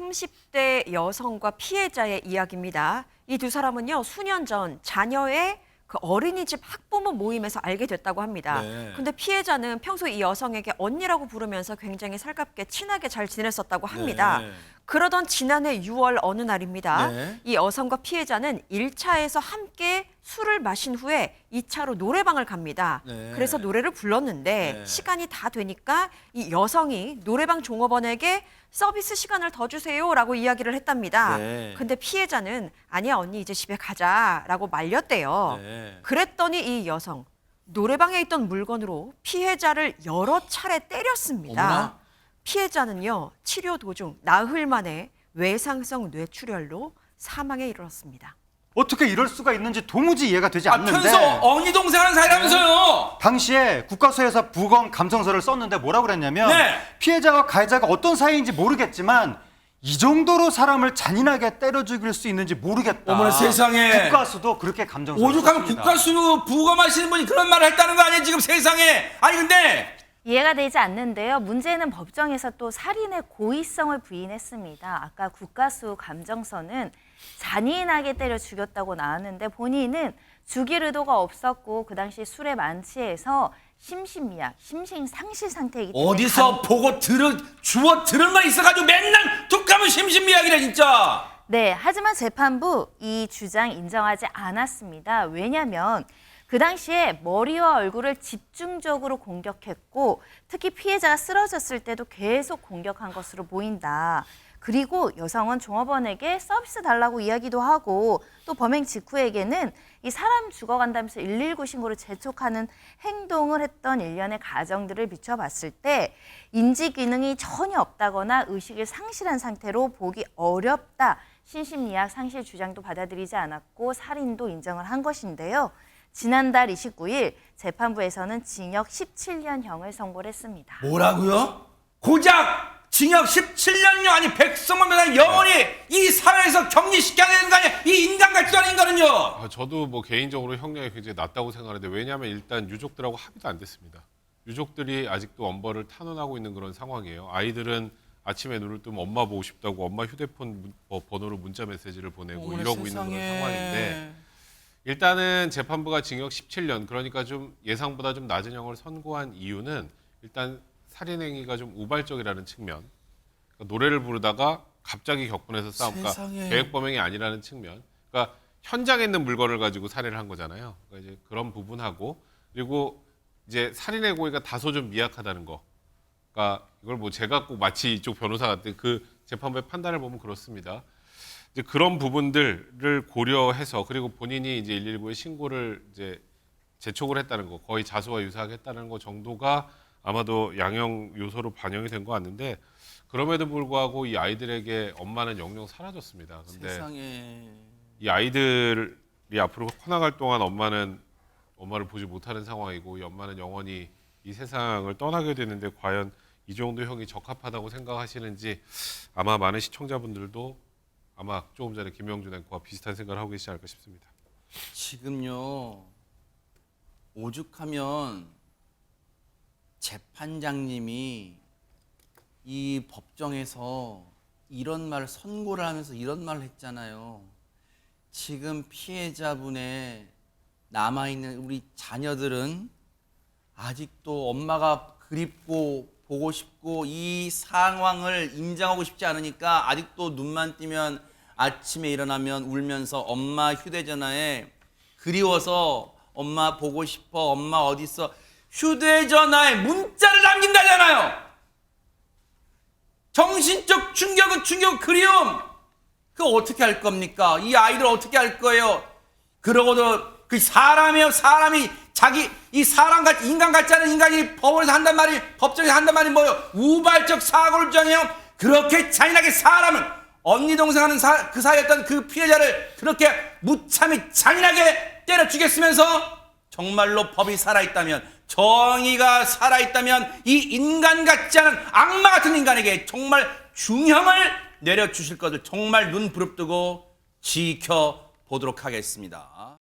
30대 여성과 피해자의 이야기입니다. 이 두 사람은요, 수년 전 자녀의 그 어린이집 학부모 모임에서 알게 됐다고 합니다. 네. 근데 피해자는 평소 이 여성에게 언니라고 부르면서 굉장히 살갑게 친하게 잘 지냈었다고 합니다. 네. 그러던 지난해 6월 어느 날입니다. 네. 이 여성과 피해자는 1차에서 함께 술을 마신 후에 2차로 노래방을 갑니다. 네. 그래서 노래를 불렀는데 네. 시간이 다 되니까 이 여성이 노래방 종업원에게 서비스 시간을 더 주세요라고 이야기를 했답니다. 네. 근데 피해자는 아니야 언니 이제 집에 가자라고 말렸대요. 네. 그랬더니 이 여성 노래방에 있던 물건으로 피해자를 여러 차례 때렸습니다. 어머나. 피해자는요 치료 도중 나흘 만에 외상성 뇌출혈로 사망에 이르렀습니다. 어떻게 이럴 수가 있는지 도무지 이해가 되지 아, 않는데 편서 언니 동생 하는 사이라면서요. 당시에 국가수에서 부검 감정서를 썼는데 뭐라고 그랬냐면 네. 피해자와 가해자가 어떤 사이인지 모르겠지만 이 정도로 사람을 잔인하게 때려 죽일 수 있는지 모르겠다. 어머나 세상에. 국가수도 그렇게 감정서를 오죽하면 썼습니다. 국가수 부검하시는 분이 그런 말을 했다는 거 아니에요 지금 세상에. 아니 근데 이해가 되지 않는데요. 문제는 법정에서 또 살인의 고의성을 부인했습니다. 아까 국가수 감정서는 잔인하게 때려 죽였다고 나왔는데 본인은 죽일 의도가 없었고 그 당시 술에 만취해서 심신미약, 심신상실 상태이기 때문에 어디서 보고 주워 들은 말 있어가지고 맨날 툭하면 심신미약이래 진짜. 네, 하지만 재판부 이 주장 인정하지 않았습니다. 왜냐하면 그 당시에 머리와 얼굴을 집중적으로 공격했고 특히 피해자가 쓰러졌을 때도 계속 공격한 것으로 보인다. 그리고 여성은 종업원에게 서비스 달라고 이야기도 하고 또 범행 직후에게는 이 사람 죽어간다면서 119 신고를 재촉하는 행동을 했던 일련의 가정들을 비춰봤을 때 인지 기능이 전혀 없다거나 의식을 상실한 상태로 보기 어렵다. 신심미약 상실 주장도 받아들이지 않았고 살인도 인정을 한 것인데요. 지난달 29일 재판부에서는 징역 17년형을 선고를 했습니다. 뭐라고요? 고작 징역 17년요. 아니 백성만 변한 영원히 이 사회에서 격리시켜야 되는 거 아니야? 이 인간 같지 않은 인간은요. 저도 뭐 개인적으로 형량이 굉장히 낮다고 생각하는데 왜냐하면 일단 유족들하고 합의도 안 됐습니다. 유족들이 아직도 엄벌을 탄원하고 있는 그런 상황이에요. 아이들은 아침에 눈을 뜨면 엄마 보고 싶다고 엄마 휴대폰 번호로 문자 메시지를 보내고 어머나, 이러고 세상에. 있는 그런 상황인데 일단은 재판부가 징역 17년 그러니까 좀 예상보다 좀 낮은 형을 선고한 이유는 일단 살인행위가 좀 우발적이라는 측면, 그러니까 노래를 부르다가 갑자기 격분해서 싸움, 그러니까 세상에. 계획범행이 아니라는 측면, 그러니까 현장에 있는 물건을 가지고 살해를 한 거잖아요. 그러니까 이제 그런 부분하고 그리고 이제 살인의 고의가 다소 좀 미약하다는 거, 그러니까 이걸 뭐 제가 꼭 마치 이쪽 변호사 같은 그 재판부의 판단을 보면 그렇습니다. 이제 그런 부분들을 고려해서 그리고 본인이 이제 119에 신고를 이제 재촉을 했다는 거, 거의 자수와 유사하게 했다는 거 정도가 아마도 양형 요소로 반영이 된 것 같는데 그럼에도 불구하고 이 아이들에게 엄마는 영영 사라졌습니다. 근데 세상에. 이 아이들이 앞으로 커나갈 동안 엄마를 보지 못하는 상황이고 이 엄마는 영원히 이 세상을 떠나게 되는데 과연 이 정도 형이 적합하다고 생각하시는지 아마 많은 시청자분들도 아마 조금 전에 김영준 앵커와 비슷한 생각을 하고 계시지 않을까 싶습니다. 지금요 오죽하면 재판장님이 이 법정에서 이런 말 선고를 하면서 이런 말을 했잖아요. 지금 피해자분의 남아있는 우리 자녀들은 아직도 엄마가 그립고 보고 싶고 이 상황을 인정하고 싶지 않으니까 아직도 눈만 뜨면 아침에 일어나면 울면서 엄마 휴대전화에 그리워서 엄마 보고 싶어 엄마 어디 있어 휴대전화에 문자를 남긴다잖아요. 정신적 충격은 충격 그리움. 그거 어떻게 할 겁니까? 이 아이들 어떻게 할 거예요? 그러고도 그 사람이에요. 사람이 자기 이 사람 같 인간 같지 않은 인간이 법원에서 한단 말이 법정에서 한단 말이 뭐예요? 우발적 사고를 정해요. 그렇게 잔인하게 사람을 언니 동생 하는 그 사이였던 그 피해자를 그렇게 무참히 잔인하게 때려 죽였으면서 정말로 법이 살아있다면 정의가 살아있다면 이 인간 같지 않은 악마 같은 인간에게 정말 중형을 내려주실 것을 정말 눈 부릅뜨고 지켜보도록 하겠습니다.